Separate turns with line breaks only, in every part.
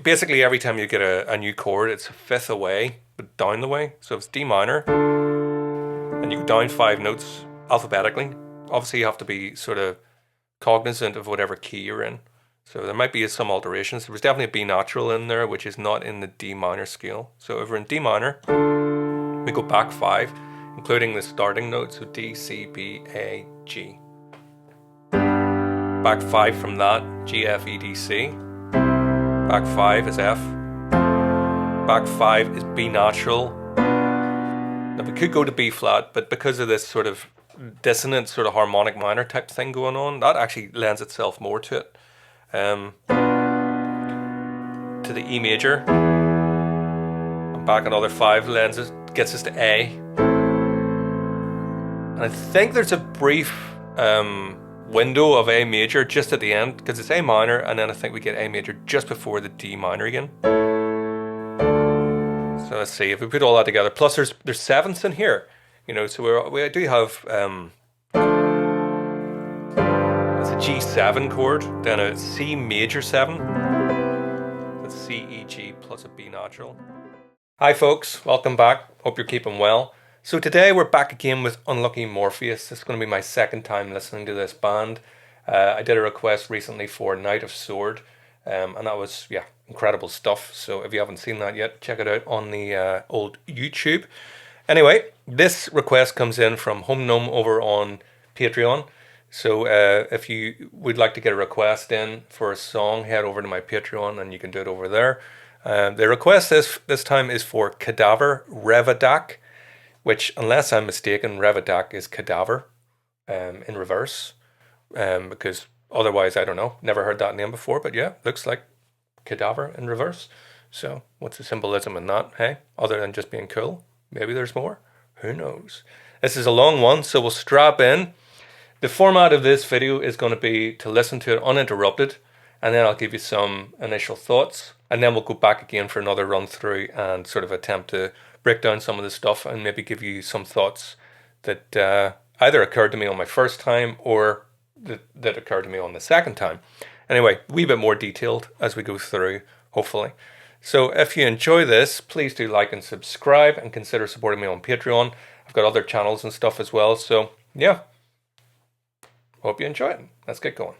basically every time you get a new chord, it's a fifth away, but down the way. So it's D minor, and you go down 5 notes alphabetically. Obviously, you have to be sort of cognizant of whatever key you're in. So there might be some alterations. There was definitely a B natural in there, which is not in the D minor scale. So if we're in D minor, we go back 5, including the starting note, so D, C, B, A, G. Back 5 from that, G, F, E, D, C. Back 5 is F. Back 5 is B natural. Now we could go to B flat, but because of this sort of dissonant sort of harmonic minor type thing going on, that actually lends itself more to it. To the E major. And back another 5 gets us to A. And I think there's a brief window of A major just at the end, because it's A minor, and then I think we get A major just before the D minor again. So let's see, if we put all that together, plus there's 7ths in here, so we do have it's a G7 chord, then a C major 7, that's C, E, G plus a B natural. Hi folks, welcome back, hope you're keeping well. So today we're back again with Unlucky Morpheus. This is going to be my second time listening to this band. I did a request recently for Night of Sword, and that was, incredible stuff. So if you haven't seen that yet, check it out on the old YouTube. Anyway, this request comes in from Home Gnome over on Patreon. So if you would like to get a request in for a song, head over to my Patreon and you can do it over there. The request this time is for Cadaver Revadac, which, unless I'm mistaken, Revadac is cadaver in reverse, because otherwise I don't know, never heard that name before, but yeah, looks like cadaver in reverse. So what's the symbolism in that, hey? Other than just being cool? Maybe there's more? Who knows? This is a long one, so we'll strap in. The format of this video is going to be to listen to it uninterrupted, and then I'll give you some initial thoughts, and then we'll go back again for another run through and sort of attempt to break down some of the stuff and maybe give you some thoughts that either occurred to me on my first time or that occurred to me on the second time. Anyway, a wee bit more detailed as we go through, hopefully. So if you enjoy this, please do like and subscribe and consider supporting me on Patreon. I've got other channels and stuff as well. So yeah, hope you enjoy it. Let's get going.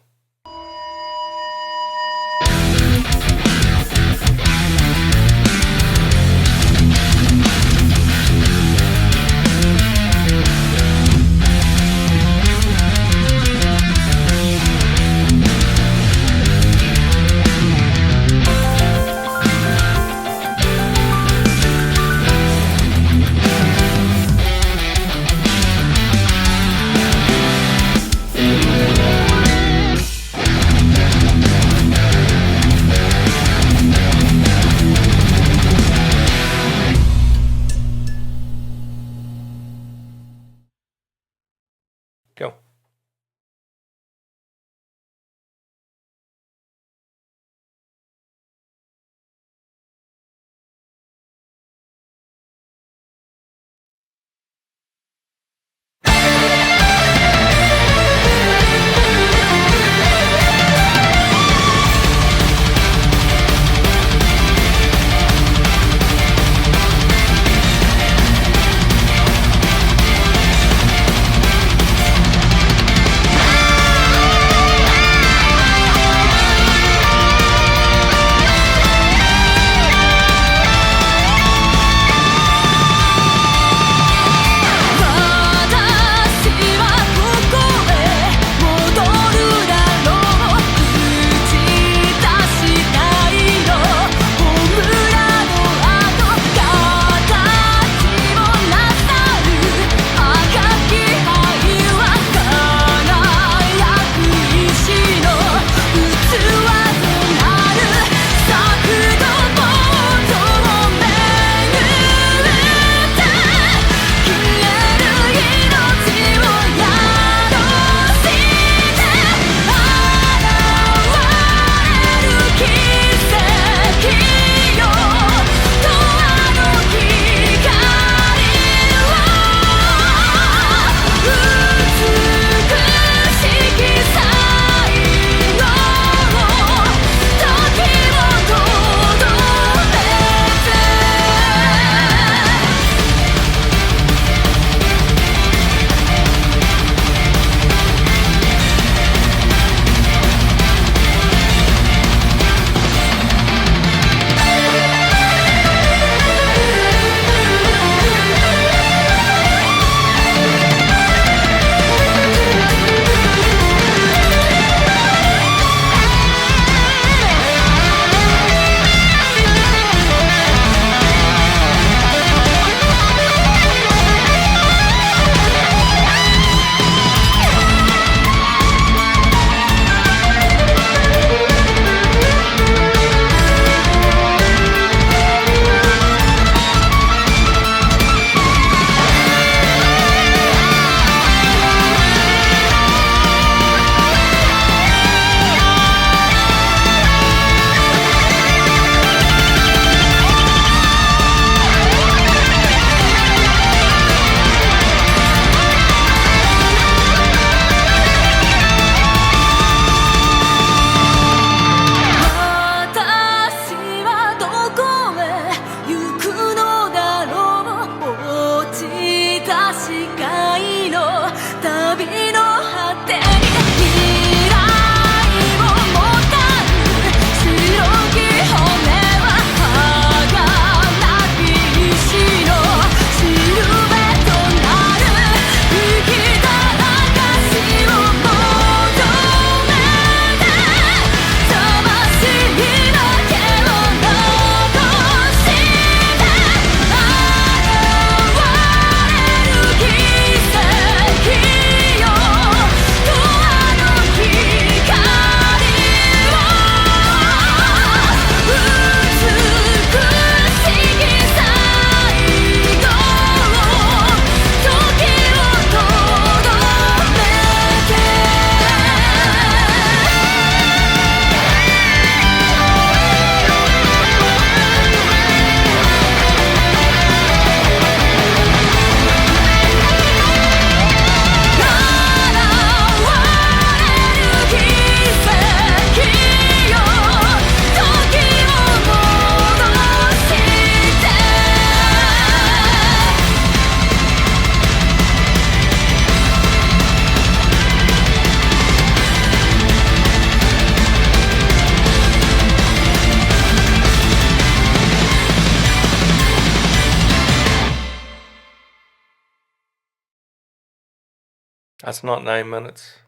That's not 9 minutes.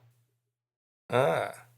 Ah.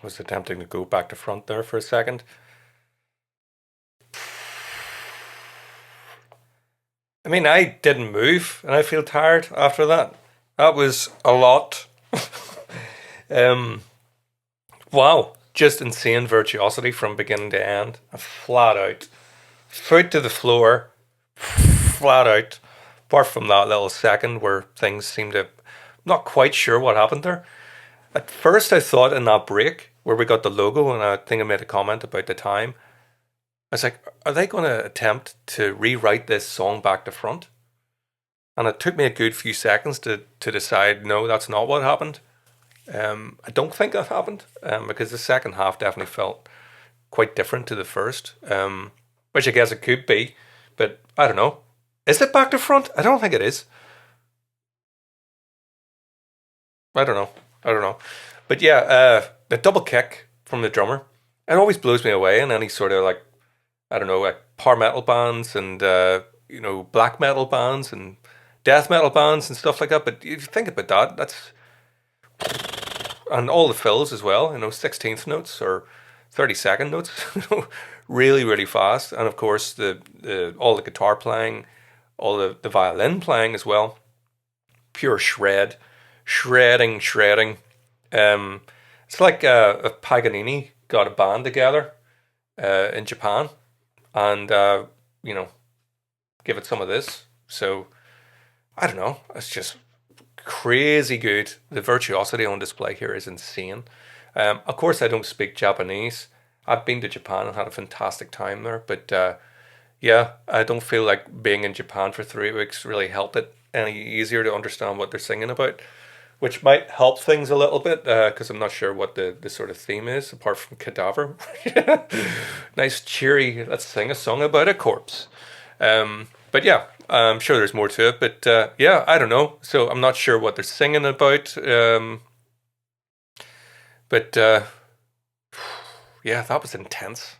Was attempting to go back to front there for a second. I mean, I didn't move and I feel tired after that. That was a lot. um, wow. Just insane virtuosity from beginning to end. Flat out. Foot to the floor. Flat out. Apart from that little second where things seemed to... Not quite sure what happened there. At first I thought in that break where we got the logo, and I think I made a comment about the time, I was like, are they going to attempt to rewrite this song back to front? And it took me a good few seconds to decide, no, that's not what happened. I don't think that happened, because the second half definitely felt quite different to the first, which I guess it could be, but I don't know. Is it back to front? I don't think it is. I don't know. I don't know. But yeah, the double kick from the drummer, it always blows me away in any sort of like, I don't know, like power metal bands and, black metal bands and death metal bands and stuff like that. But if you think about that, and all the fills as well, 16th notes or 32nd notes, really, really fast. And of course, all the guitar playing, all the violin playing as well, pure shredding. It's like if Paganini got a band together in Japan and, give it some of this. So, I don't know, it's just crazy good. The virtuosity on display here is insane. Of course, I don't speak Japanese. I've been to Japan and had a fantastic time there, but yeah, I don't feel like being in Japan for 3 weeks really helped it any easier to understand what they're singing about, which might help things a little bit, because I'm not sure what the sort of theme is, apart from Cadaver. Nice, cheery, let's sing a song about a corpse. But yeah, I'm sure there's more to it, but yeah, I don't know. So I'm not sure what they're singing about. But yeah, that was intense.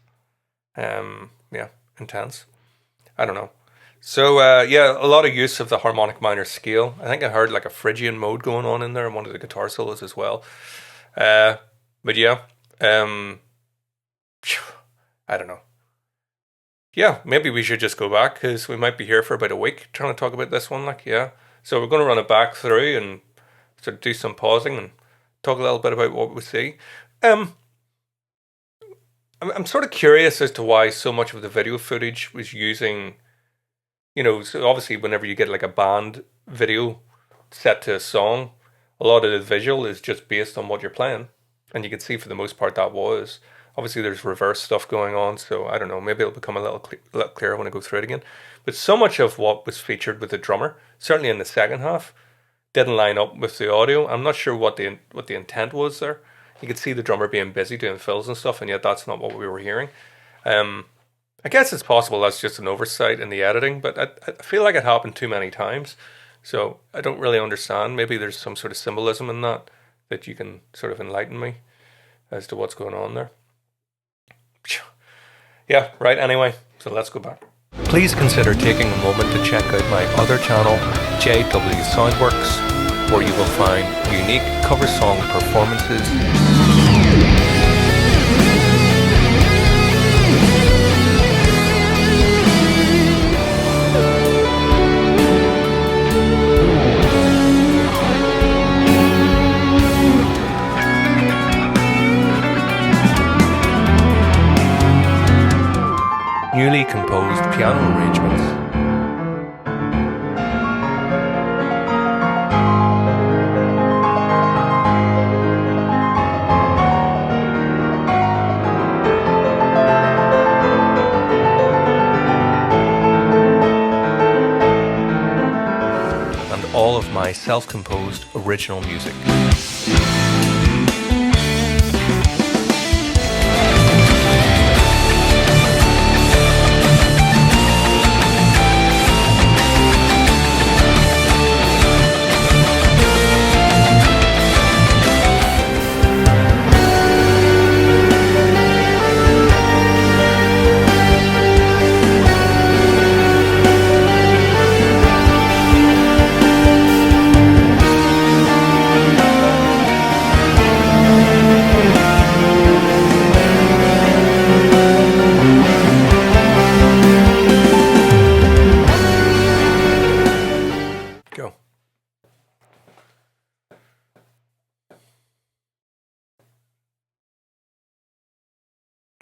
Yeah, intense. I don't know. So yeah, a lot of use of the harmonic minor scale. I think I heard like a Phrygian mode going on in there in one of the guitar solos as well. But yeah, I don't know. Yeah, maybe we should just go back because we might be here for about a week trying to talk about this one. Like, yeah. So we're going to run it back through and sort of do some pausing and talk a little bit about what we see. I'm sort of curious as to why so much of the video footage was using, so obviously whenever you get like a band video set to a song, a lot of the visual is just based on what you're playing. And you can see for the most part that was. Obviously, there's reverse stuff going on, so I don't know. Maybe it'll become a little clearer when I go through it again. But so much of what was featured with the drummer, certainly in the second half, didn't line up with the audio. I'm not sure what the intent was there. You could see the drummer being busy doing fills and stuff, and yet that's not what we were hearing. I guess it's possible that's just an oversight in the editing, but I feel like it happened too many times, so I don't really understand. Maybe there's some sort of symbolism in that you can sort of enlighten me as to what's going on there. Yeah, right, anyway, so let's go back. Please consider taking a moment to check out my other channel, JW Soundworks, where you will find unique cover song performances, newly composed piano arrangements, and all of my self-composed original music.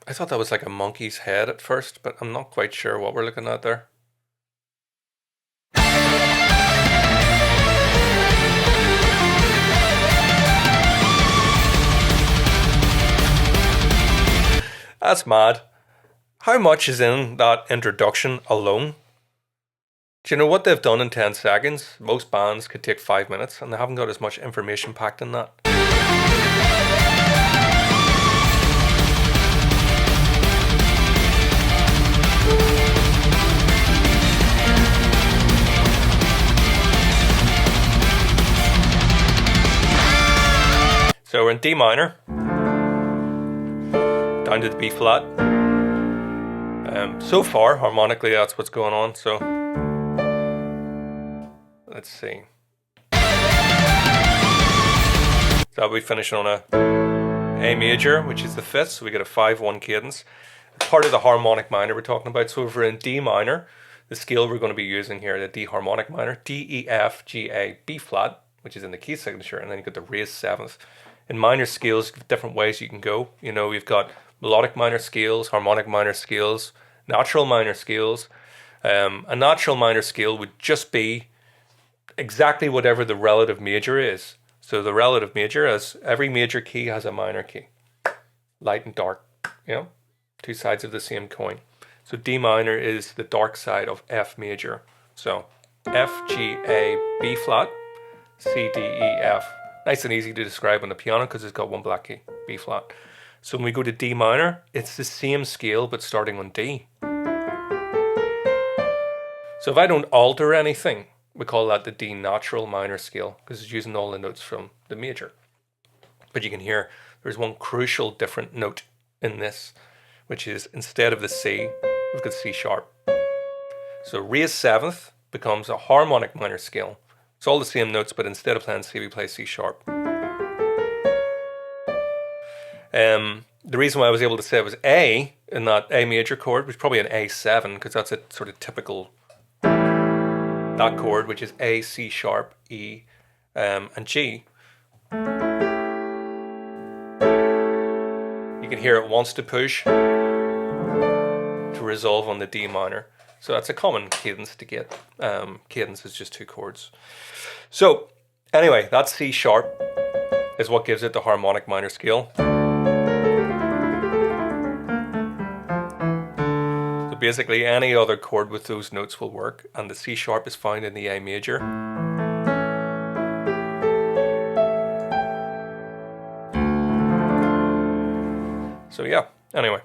I thought that was like a monkey's head at first, but I'm not quite sure what we're looking at there. That's mad. How much is in that introduction alone? Do you know what they've done in 10 seconds? Most bands could take 5 minutes, and they haven't got as much information packed in that. So we're in D minor, down to the B flat. So far, harmonically, that's what's going on. So let's see. So we finish on a A major, which is the fifth. So we get a 5-1 cadence. Part of the harmonic minor we're talking about. So if we're in D minor, the scale we're going to be using here, the D harmonic minor, D, E, F, G, A, B flat, which is in the key signature, and then you've got the raised seventh. In minor scales, different ways you can go. You know, we've got melodic minor scales, harmonic minor scales, natural minor scales. A natural minor scale would just be exactly whatever the relative major is. So the relative major, as every major key has a minor key, light and dark, you know, two sides of the same coin. So D minor is the dark side of F major. So F, G, A, B flat, C, D, E, F. Nice and easy to describe on the piano because it's got one black key, B flat. So when we go to D minor, it's the same scale but starting on D. So if I don't alter anything, we call that the D natural minor scale because it's using all the notes from the major. But you can hear there's one crucial different note in this, which is instead of the C, we've got C sharp. So raised seventh becomes a harmonic minor scale. It's all the same notes, but instead of playing C, we play C sharp. The reason why I was able to say it was A in that A major chord was probably an A7 because that's a sort of typical that chord, which is A, C sharp, E, and G. You can hear it wants to push to resolve on the D minor. So that's a common cadence to get. Cadence is just two chords. So anyway, that C sharp is what gives it the harmonic minor scale. So basically any other chord with those notes will work, and the C sharp is found in the A major. So yeah, anyway,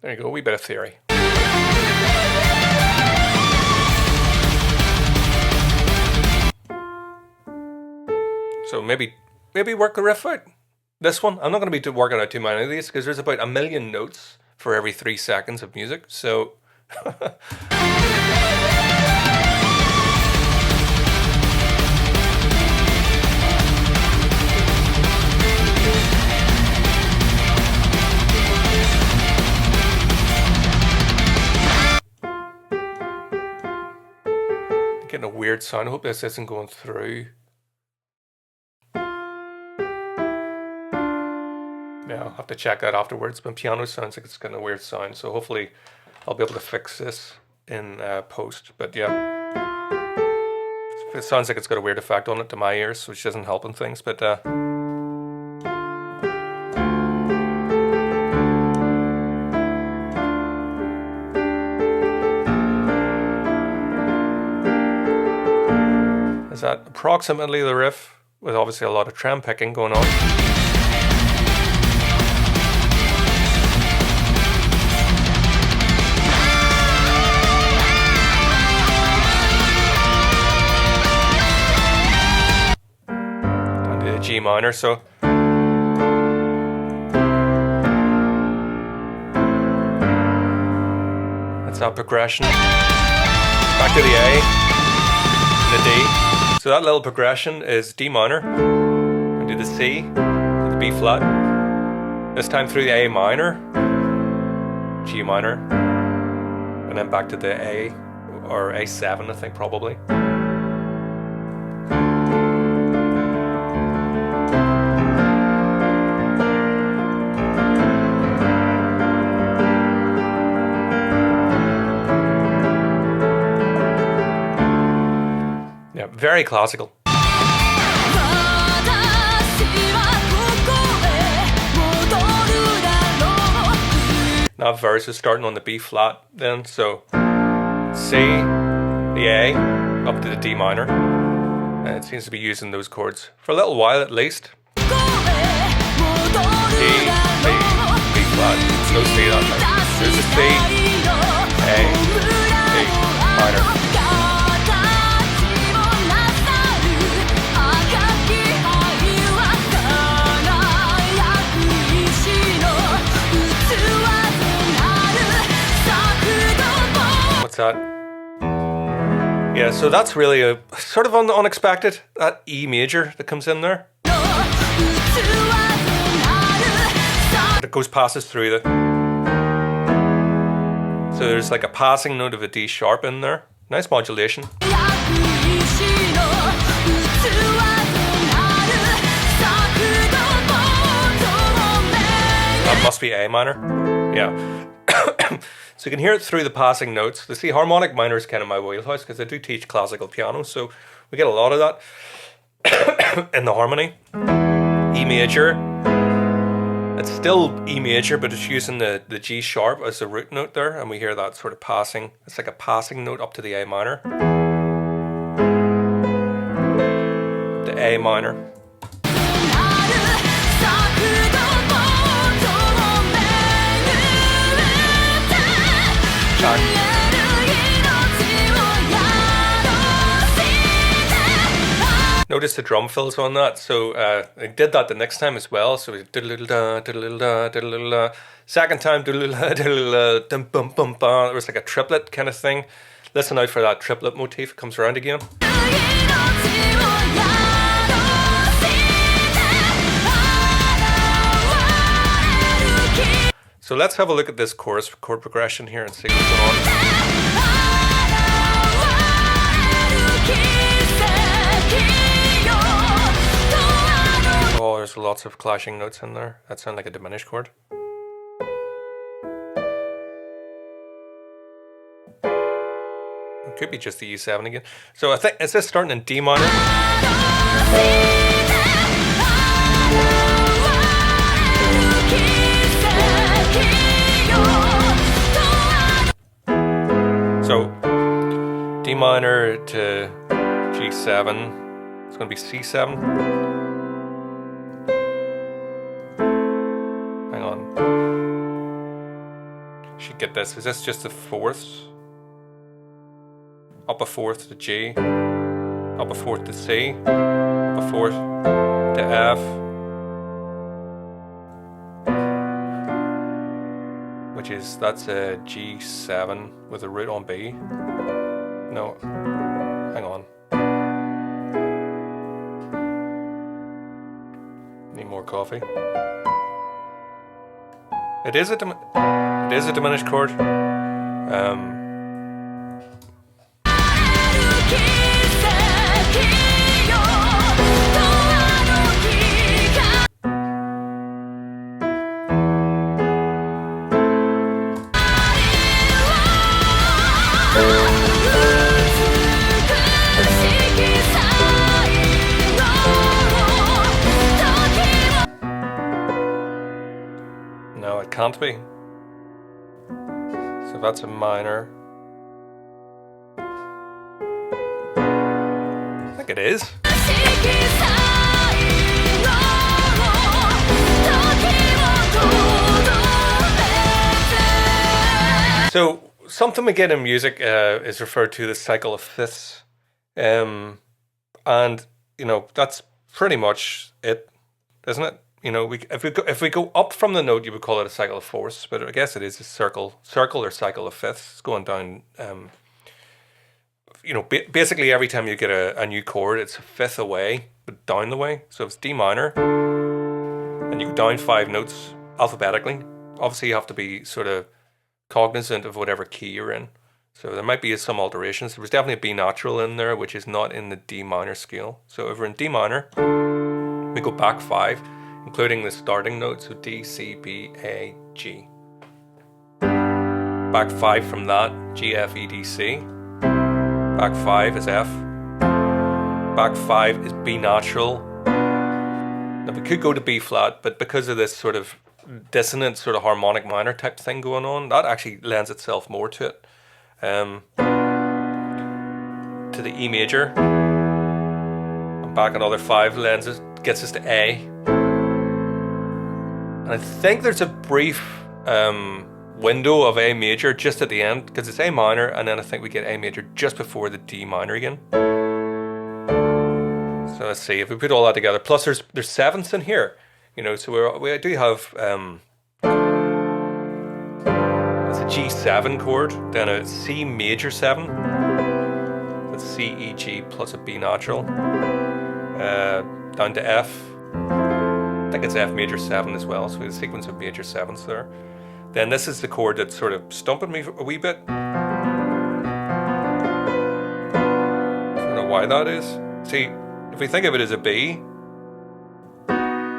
there you go, a wee bit of theory. So maybe work a riff out. This one, I'm not going to be working out too many of these because there's about 1 million notes for every 3 seconds of music. So getting a weird sound. I hope this isn't going through. Yeah, I'll have to check that afterwards, but piano sounds like it's got a weird sound, so hopefully I'll be able to fix this in post. But yeah, it sounds like it's got a weird effect on it to my ears, which isn't helping things, but is that approximately the riff, with obviously a lot of trem picking going on. G minor, so that's that progression. Back to the A, the D. So that little progression is D minor, into the C, to the B flat. This time through the A minor, G minor, and then back to the A, or A7 I think probably. Very classical. Nav verse is starting on the B flat then, so C, the A, up to the D minor. And it seems to be using those chords for a little while at least. D, B, B flat, no C that time. There's a C, A, D minor. What's that? Yeah, so that's really a sort of unexpected, that E major that comes in there. It passes through the... So there's like a passing note of a D sharp in there. Nice modulation. That must be A minor. Yeah. So you can hear it through the passing notes. The C harmonic minor is kind of my wheelhouse because I do teach classical piano, so we get a lot of that in the harmony. E major. It's still E major, but it's using the G sharp as the root note there, and we hear that sort of passing. It's like a passing note up to the A minor. The A minor. Notice the drum fills on that, so I did that the next time as well. So we diddle-da, diddle-da, diddle-da. Second time, diddle-da, diddle-da, dum-bum-bum-bum. It was like a triplet kind of thing. Listen out for that triplet motif. It comes around again. So let's have a look at this chorus chord progression here and see what's going on. Oh, there's lots of clashing notes in there. That sound like a diminished chord. It could be just the E7 again. So I think, is this starting in D minor? So D minor to G7. It's going to be C7. Hang on. Should get this. Is this just the fourths? Up a fourth to G. Up a fourth to C. Up a fourth to F. Which is, that's a G7 with a root on B. No. Hang on. Need more coffee. It is a diminished chord. No, it can't be. So that's a minor. I think it is. So something we get in music is referred to the cycle of fifths, and you know that's pretty much it, isn't it? You know, if we go up from the note, you would call it a cycle of fourths, but I guess it is a circle or cycle of fifths. It's going down. You know, basically every time you get a new chord, it's a fifth away, but down the way. So if it's D minor, and you go down 5 notes alphabetically. Obviously, you have to be sort of cognizant of whatever key you're in. So there might be some alterations. There was definitely a B natural in there, which is not in the D minor scale. So if we're in D minor, we go back 5. Including the starting notes, so D, C, B, A, G. Back 5 from that, G, F, E, D, C. Back 5 is F. Back 5 is B natural. Now we could go to B flat, but because of this sort of dissonant sort of harmonic minor type thing going on. That actually lends itself more to it. To the E major. And back another 5 lenses, gets us to A. And I think there's a brief window of A major just at the end, because it's A minor, and then I think we get A major just before the D minor again. So let's see, if we put all that together, plus there's 7ths in here, you know, so we do have it's a G7 chord, then a C major 7, that's C, E, G plus a B natural, down to F. I think it's F major 7 as well, so we have a sequence of major 7s there. Then this is the chord that's sort of stumping me a wee bit. I don't know why that is. See, if we think of it as a B,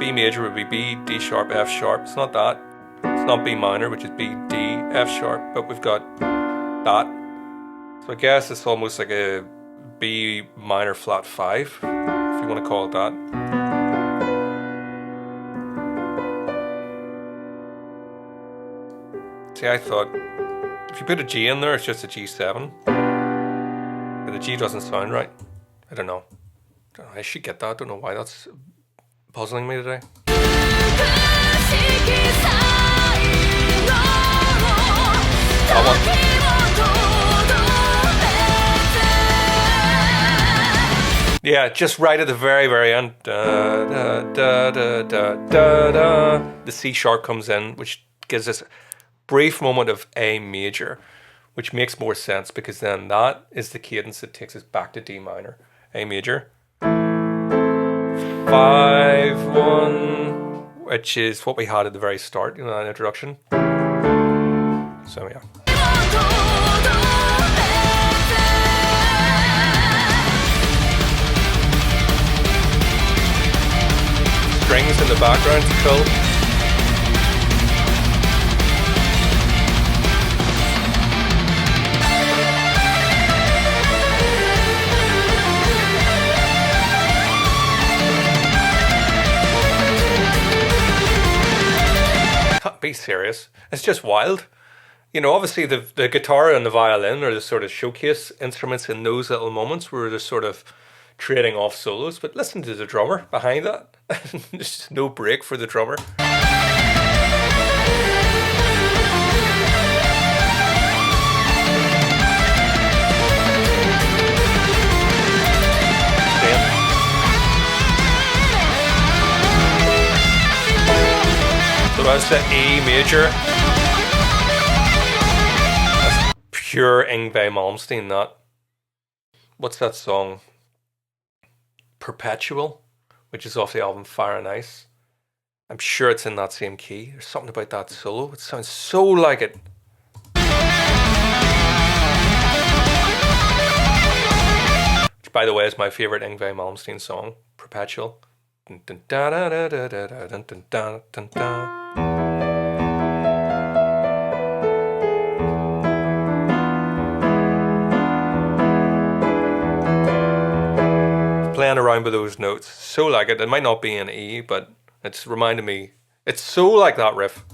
B major would be B, D sharp, F sharp. It's not that. It's not B minor, which is B, D, F sharp, but we've got that. So I guess it's almost like a B minor flat 5, if you want to call it that. See, I thought if you put a G in there, it's just a G7. But the G doesn't sound right. I don't know. I should get that. I don't know why that's puzzling me today. That one. Yeah, just right at the very, very end. Da, da, da, da, da, da, da. The C sharp comes in, which gives us a brief moment of A major, which makes more sense because then that is the cadence that takes us back to D minor. A major. 5-1, which is what we had at the very start, you know, that introduction. So yeah. Strings in the background, cool. Can't be serious. It's just wild. You know, obviously the guitar and the violin are the sort of showcase instruments in those little moments where they're sort of trading off solos, but listen to the drummer behind that. There's just no break for the drummer. So that's the E major. That's pure Yngwie Malmsteen, that. What's that song? Perpetual, which is off the album Fire and Ice. I'm sure it's in that same key. There's something about that solo. It sounds so like it. Which, by the way, is my favorite Yngwie Malmsteen song, Perpetual. Dun, dun, dun, dun, dun, dun, dun, dun, dun, dun, dun. Playing around with those notes, so like it. It might not be an E, but it's reminding me. It's so like that riff.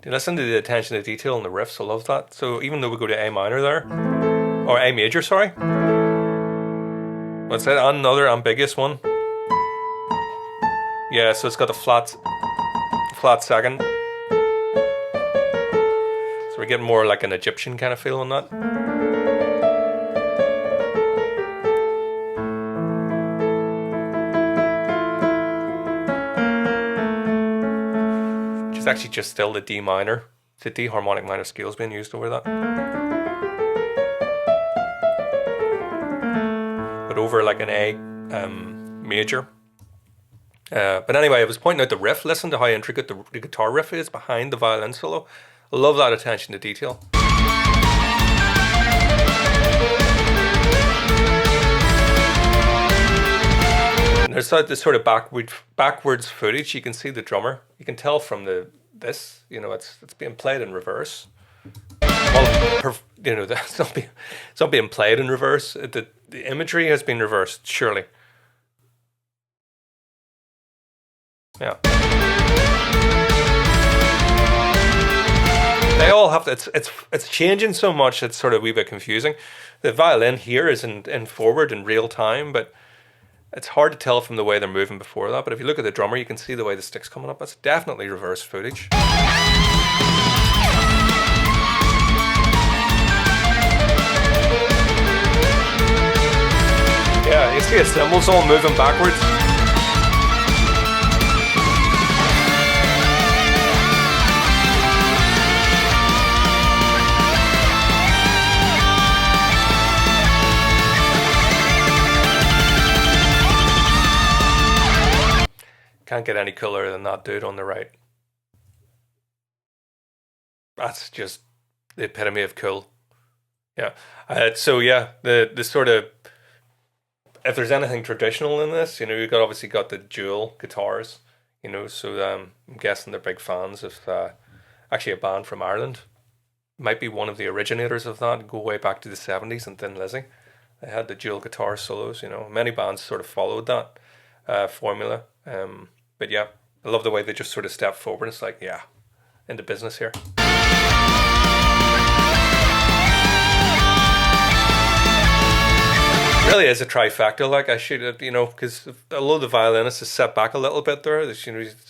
You listen to the attention to detail in the riffs. I love that. So even though we go to A minor there, or A major, sorry. What's that? Another ambiguous one. Yeah, so it's got the flat second. So we're getting more like an Egyptian kind of feel on that. Which is actually just still the D minor. The D harmonic minor scale is being used over that. But over like an A major. But anyway, I was pointing out the riff. Listen to how intricate the guitar riff is behind the violin solo. I love that attention to detail. And there's this sort of backwards footage. You can see the drummer. You can tell from the this, it's being played in reverse. Well, it's not being played in reverse. The imagery has been reversed, surely. Yeah. They all have to, it's changing so much, it's sort of a wee bit confusing. The violin here is in forward in real time, but it's hard to tell from the way they're moving before that. But if you look at the drummer, you can see the way the stick's coming up. That's definitely reverse footage. Yeah, you see the cymbals all moving backwards. Can't get any cooler than that dude on the right. That's just the epitome of cool. Yeah. So yeah, the sort of, if there's anything traditional in this, you've obviously got the dual guitars, so I'm guessing they're big fans of actually a band from Ireland. Might be one of the originators of that, go way back to the 70s and Thin Lizzy. They had the dual guitar solos, Many bands sort of followed that formula. But yeah, I love the way they just sort of step forward. It's like, yeah, into business here. Really is a trifecta. Like I should have, because although the violinist is set back a little bit there, it's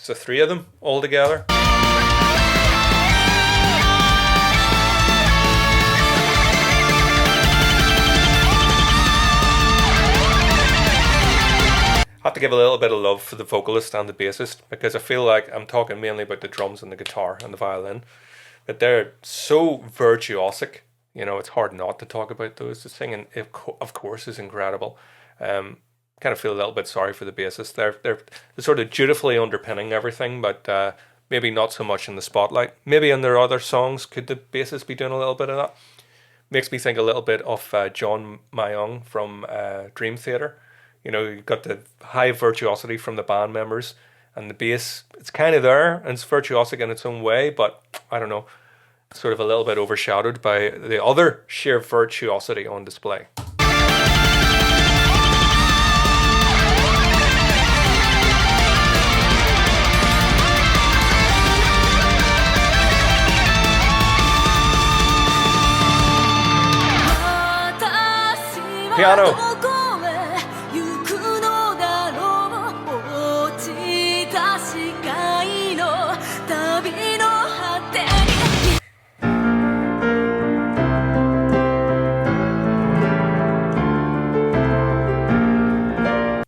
the three of them all together. I have to give a little bit of love for the vocalist and the bassist, because I feel like I'm talking mainly about the drums and the guitar and the violin, but they're so virtuosic. It's hard not to talk about those. The singing, of course, is incredible. Kind of feel a little bit sorry for the bassist. They're sort of dutifully underpinning everything, but maybe not so much in the spotlight. Maybe in their other songs, could the bassist be doing a little bit of that? Makes me think a little bit of John Mayung from Dream Theater. You've got the high virtuosity from the band members, and the bass, it's kind of there, and it's virtuosic in its own way, but I don't know, sort of a little bit overshadowed by the other sheer virtuosity on display. Piano.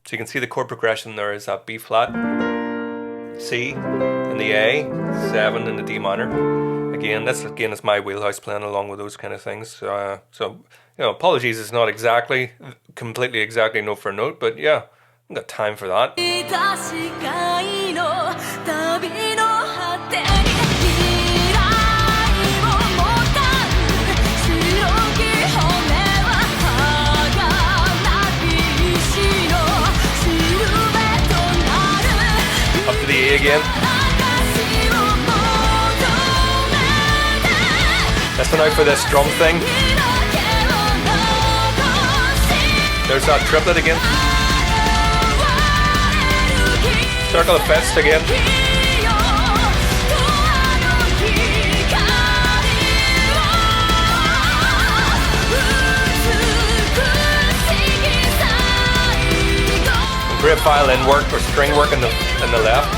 So you can see the chord progression there is that B flat, C in the A, 7 in the D minor. Again, this is my wheelhouse, playing along with those kind of things. So apologies, it's not completely exactly note for note, but yeah, I've got time for that. Up to the A again. Listen out for this drum thing. There's that triplet again. Circle of fifths again. Great violin work or string work in the left.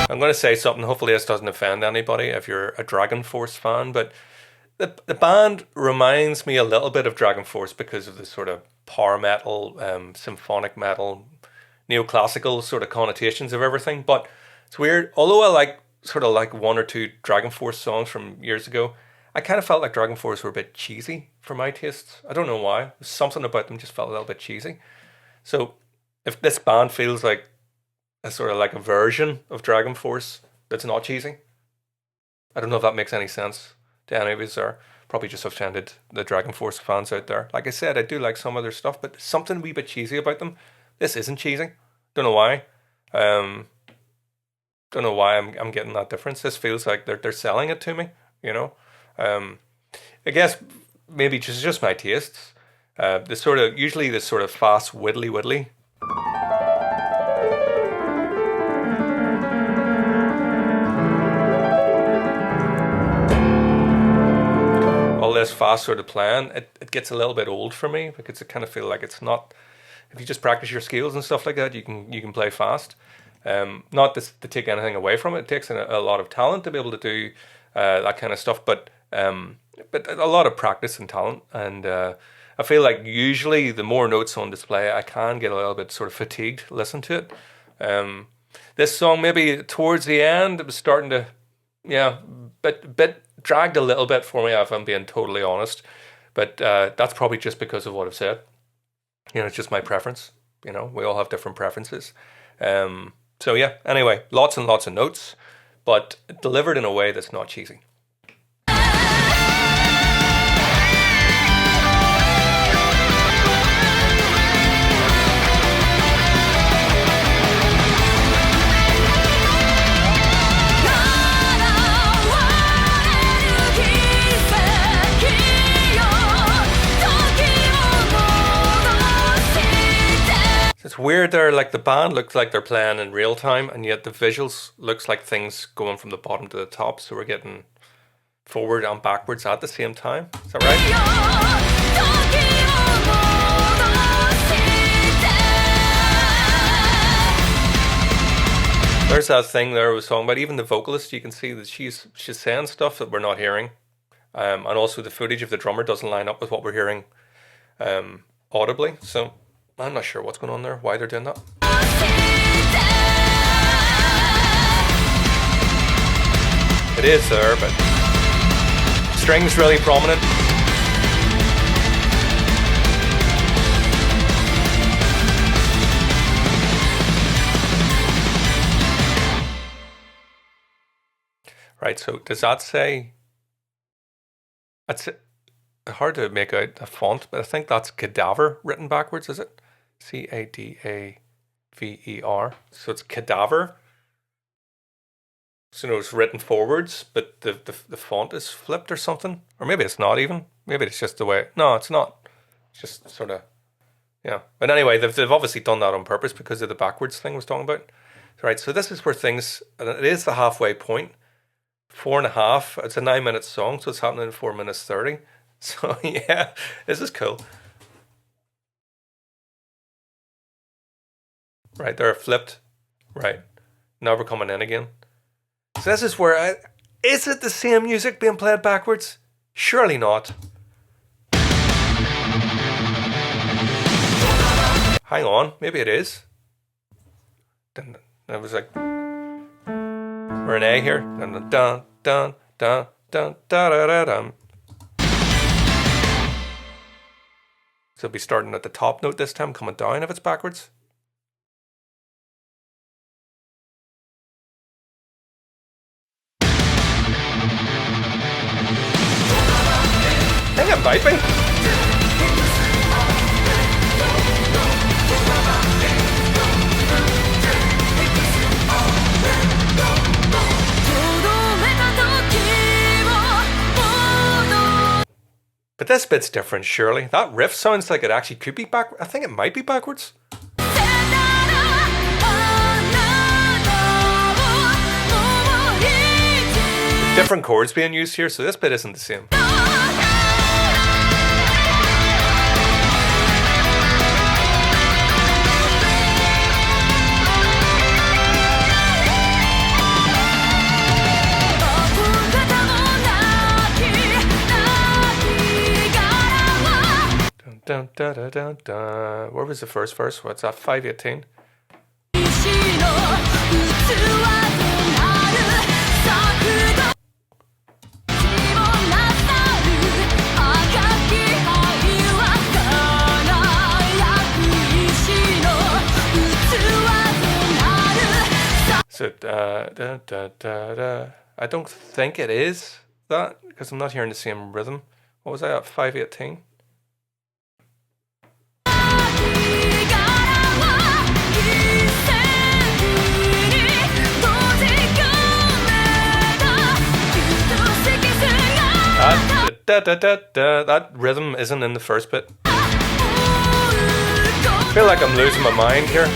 I'm going to say something, hopefully this doesn't offend anybody if you're a Dragon Force fan, but the band reminds me a little bit of Dragon Force because of the sort of power metal, symphonic metal, neoclassical sort of connotations of everything. But it's weird, although I like one or two Dragon Force songs from years ago, I kind of felt like Dragon Force were a bit cheesy for my tastes. I don't know why. Something about them just felt a little bit cheesy. So if this band feels like a sort of like a version of Dragon Force that's not cheesy, I don't know if that makes any sense to any of us there. Probably just offended the Dragon Force fans out there. Like I said, I do like some of their stuff, but something a wee bit cheesy about them. This isn't cheesy. Don't know why. Don't know why I'm getting that difference. This feels like they're selling it to me, you know. I guess maybe just my tastes. This sort of usually this sort of fast widdly. All this fast sort of playing, it gets a little bit old for me because I kind of feel like it's not. If you just practice your skills and stuff like that, you can play fast. Not to take anything away from it. It takes a lot of talent to be able to do that kind of stuff, but a lot of practice and talent. And I feel like usually the more notes on display, I can get a little bit sort of fatigued listening to it. This song, maybe towards the end, it was starting to, bit dragged a little bit for me, if I'm being totally honest. But that's probably just because of what I've said. You know, it's just my preference. You know, we all have different preferences. So yeah, anyway, lots and lots of notes, but delivered in a way that's not cheesy. It's weird there, like the band looks like they're playing in real time, and yet the visuals looks like things going from the bottom to the top, so we're getting forward and backwards at the same time. Is that right? There's that thing there I was talking about. Even the vocalist, you can see that she's saying stuff that we're not hearing. And also the footage of the drummer doesn't line up with what we're hearing audibly, so I'm not sure what's going on there, why they're doing that. It is there, but strings really prominent. Right, so does that say... That's it. Hard to make out a font, but I think that's Cadaver written backwards, is it? Cadaver. So it's Cadaver. So no, it's written forwards, but the font is flipped or something. Or maybe it's not even. Maybe it's just the way. No, it's not. It's just sort of, yeah. But anyway, they've obviously done that on purpose because of the backwards thing I was talking about. Right, so this is where things, and it is the halfway point. 4.5. It's a 9-minute song, so it's happening in 4 minutes 30. So yeah, this is cool. Right, they're flipped. Right, now we're coming in again. So this is where is it the same music being played backwards? Surely not. Hang on, maybe it is. Then it was like we're an A here. Dun dun dun dun dun dun da da da dum. So it'll be starting at the top note this time, coming down if it's backwards. I think it might be. But this bit's different, surely. That riff sounds like it actually could be back. I think it might be backwards. Different chords being used here, so this bit isn't the same. Dun, dun, dun, dun, dun. Where was the first verse? What's that? 518. So, I don't think it is that because I'm not hearing the same rhythm. What was I at? 518? That rhythm isn't in the first bit. I feel like I'm losing my mind here.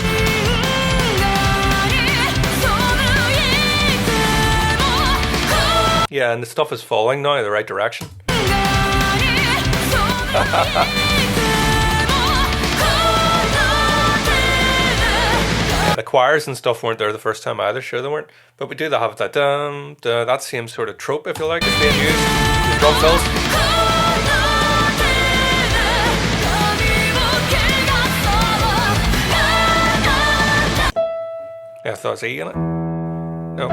Yeah, and the stuff is falling now in the right direction. Yeah, the choirs and stuff weren't there the first time either, sure they weren't. But we do have that that same sort of trope, if you like, is being used. The drum fills. Yeah, I thought it was E in it. No.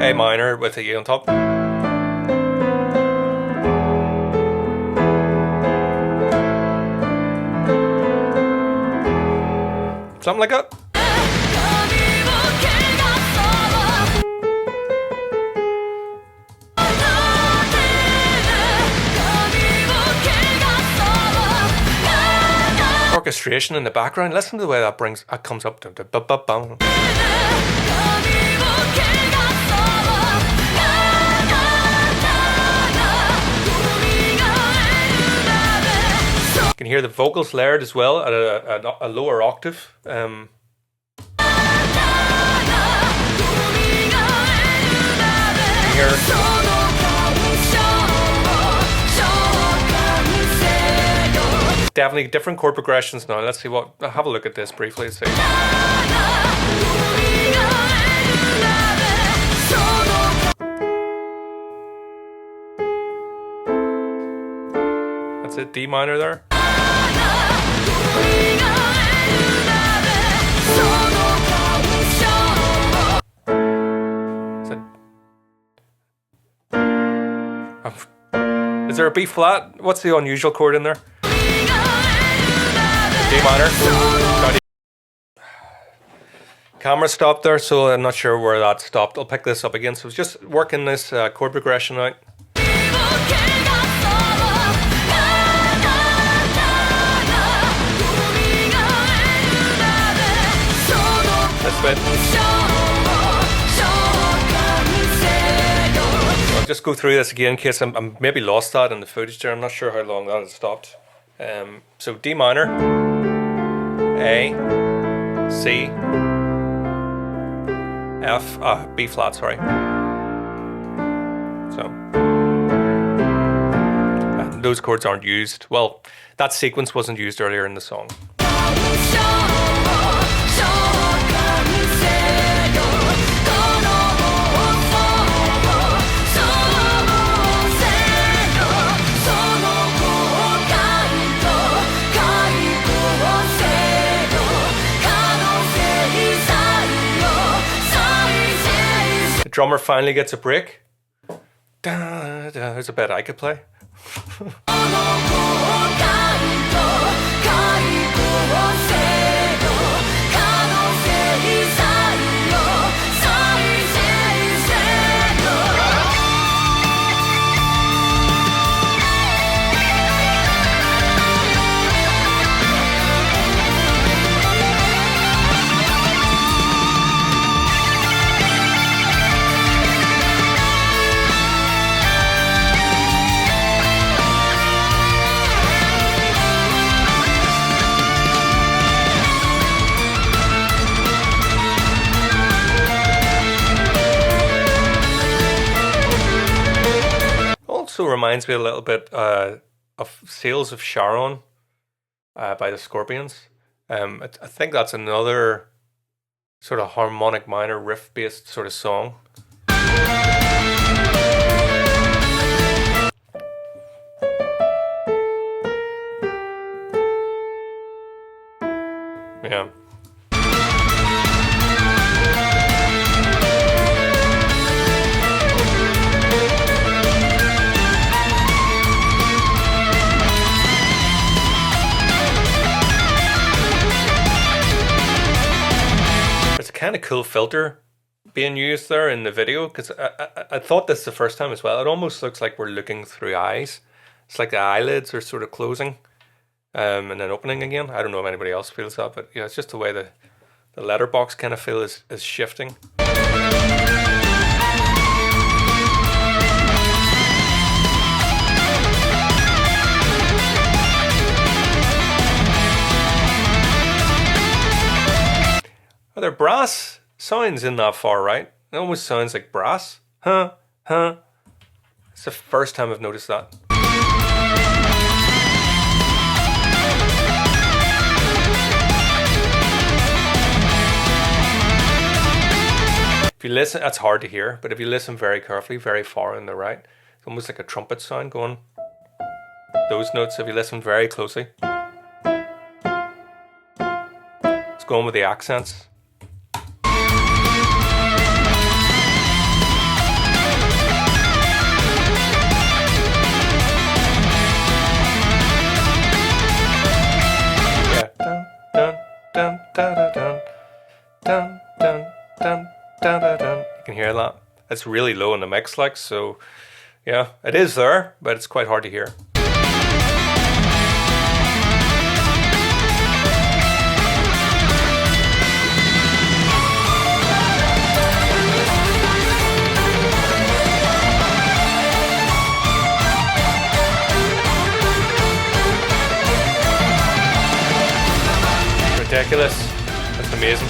A minor with a E on top. Something like that. Orchestration in the background. Listen to the way that comes up. You can hear the vocals layered as well at a lower octave. Here. Definitely different chord progressions now. Let's see what. Have a look at this briefly. Let's see. That's it. D minor there. Is there a B flat? What's the unusual chord in there? D minor. Camera stopped there, so I'm not sure where that stopped. I'll pick this up again. So it's just working this chord progression out. This bit. I'll just go through this again in case I'm maybe lost that in the footage there. I'm not sure how long that has stopped. So D minor, A, C, F, B flat, sorry. So, and those chords aren't used. Well, that sequence wasn't used earlier in the song. Drummer finally gets a break. There's a bit I could play. Also reminds me a little bit of Sails of Sharon by the Scorpions. I think that's another sort of harmonic minor riff based sort of song. Yeah. Kind of cool filter being used there in the video, because I thought this the first time as well. It almost looks like we're looking through eyes. It's like the eyelids are sort of closing and then opening again. I don't know if anybody else feels that, but yeah, it's just the way the letterbox kind of feel is shifting. Are there brass sounds in that far right? It almost sounds like brass. Huh? It's the first time I've noticed that. If you listen, that's hard to hear, but if you listen very carefully, very far on the right, it's almost like a trumpet sound going. Those notes, if you listen very closely. It's going with the accents. Dun, dun, dun, dun, dun, dun, dun, dun, dun, dun. You can hear that. It's really low in the mix, like, so yeah, it is there, but it's quite hard to hear. Ridiculous. That's amazing.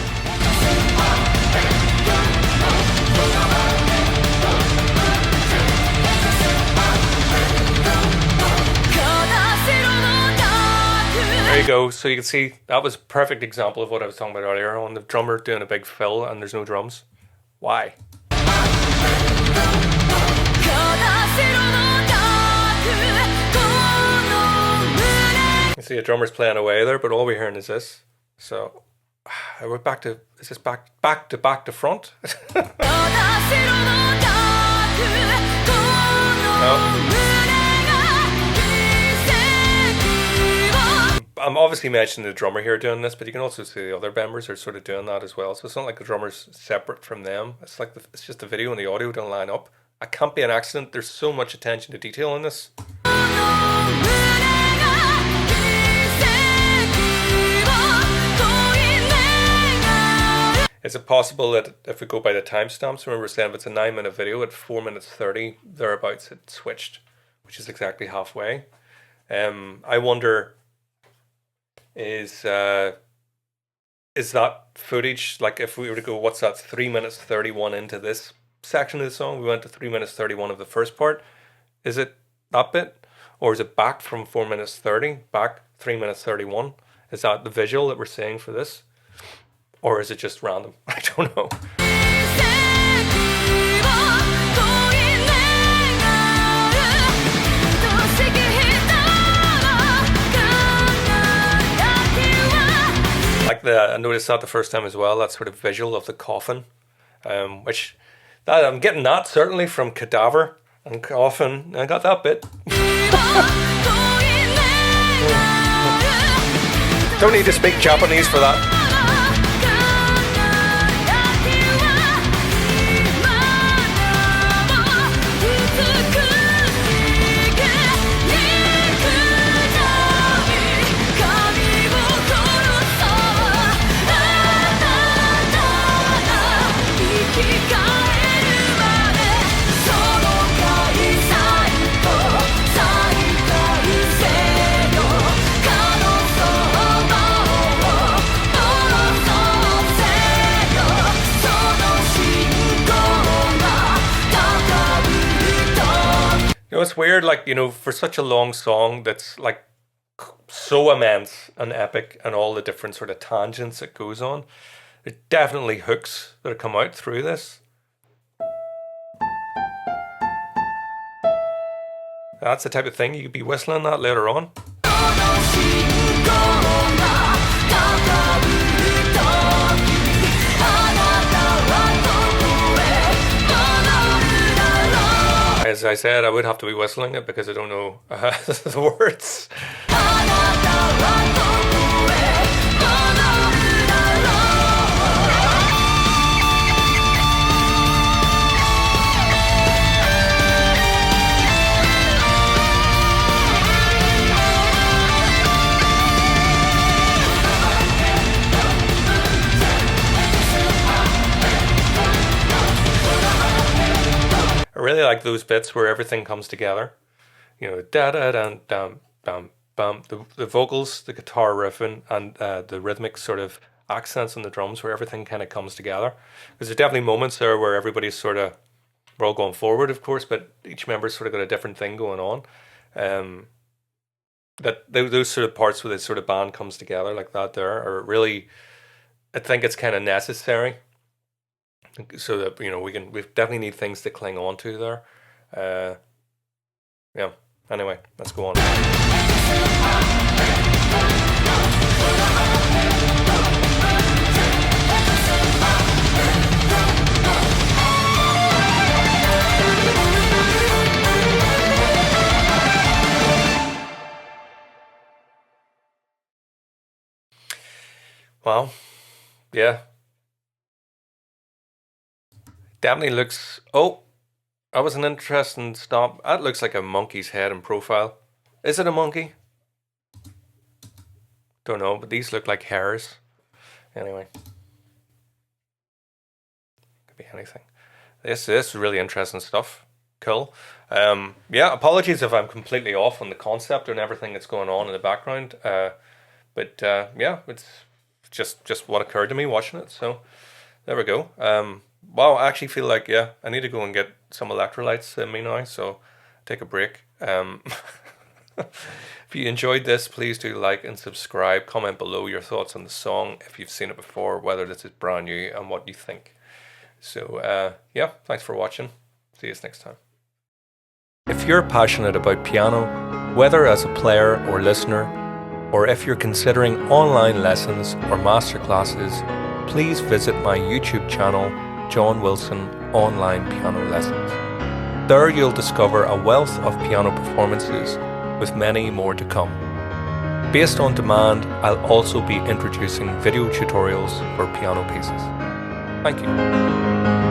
There you go. So you can see that was a perfect example of what I was talking about earlier on the drummer doing a big fill and there's no drums. Why? You see a drummer's playing away there, but all we're hearing is this. So we're back to, is this back to front? No. I'm obviously mentioning the drummer here doing this, but you can also see the other members are sort of doing that as well. So it's not like the drummer's separate from them. It's like it's just the video and the audio don't line up. It can't be an accident. There's so much attention to detail in this. Is it possible that if we go by the timestamps, remember saying if it's a 9-minute video at 4 minutes 30, thereabouts it switched, which is exactly halfway. I wonder, is that footage, like if we were to go, what's that, 3 minutes 31 into this section of the song, we went to 3 minutes 31 of the first part, is it that bit? Or is it back from 4 minutes 30, back 3 minutes 31? Is that the visual that we're seeing for this? Or is it just random? I don't know. Like I noticed that the first time as well, that sort of visual of the coffin, which I'm getting that certainly from Cadaver and Coffin. I got that bit. Don't need to speak Japanese for that. You know, it's weird, like, you know, for such a long song that's like so immense and epic and all the different sort of tangents it goes on, there's definitely hooks that come out through this. That's the type of thing you could be whistling that later on. As I said, I would have to be whistling it because I don't know the words. really like those bits where everything comes together. You know, da da da dum bum bum. The vocals, the guitar riffing, and the rhythmic sort of accents on the drums, where everything kind of comes together. Because there's definitely moments there where everybody's sort of, we're all going forward, of course, but each member's sort of got a different thing going on. Those sort of parts where the sort of band comes together like that there are really, I think it's kind of necessary, so that, you know, we definitely need things to cling on to there. Yeah. Anyway, let's go on. Well, yeah. Definitely looks... Oh, that was an interesting stop. That looks like a monkey's head in profile. Is it a monkey? Don't know, but these look like hairs. Anyway. Could be anything. This is really interesting stuff. Cool. Yeah, apologies if I'm completely off on the concept and everything that's going on in the background. But yeah, it's just what occurred to me watching it. So there we go. Wow, I actually feel like, yeah, I need to go and get some electrolytes in me now, so take a break. If you enjoyed this, please do like and subscribe. Comment below your thoughts on the song, if you've seen it before, whether this is brand new, and what you think. So yeah, thanks for watching. See you next time. If you're passionate about piano, whether as a player or listener, or if you're considering online lessons or masterclasses, please visit my YouTube channel, John Wilson Online Piano Lessons. There you'll discover a wealth of piano performances, with many more to come. Based on demand, I'll also be introducing video tutorials for piano pieces. Thank you.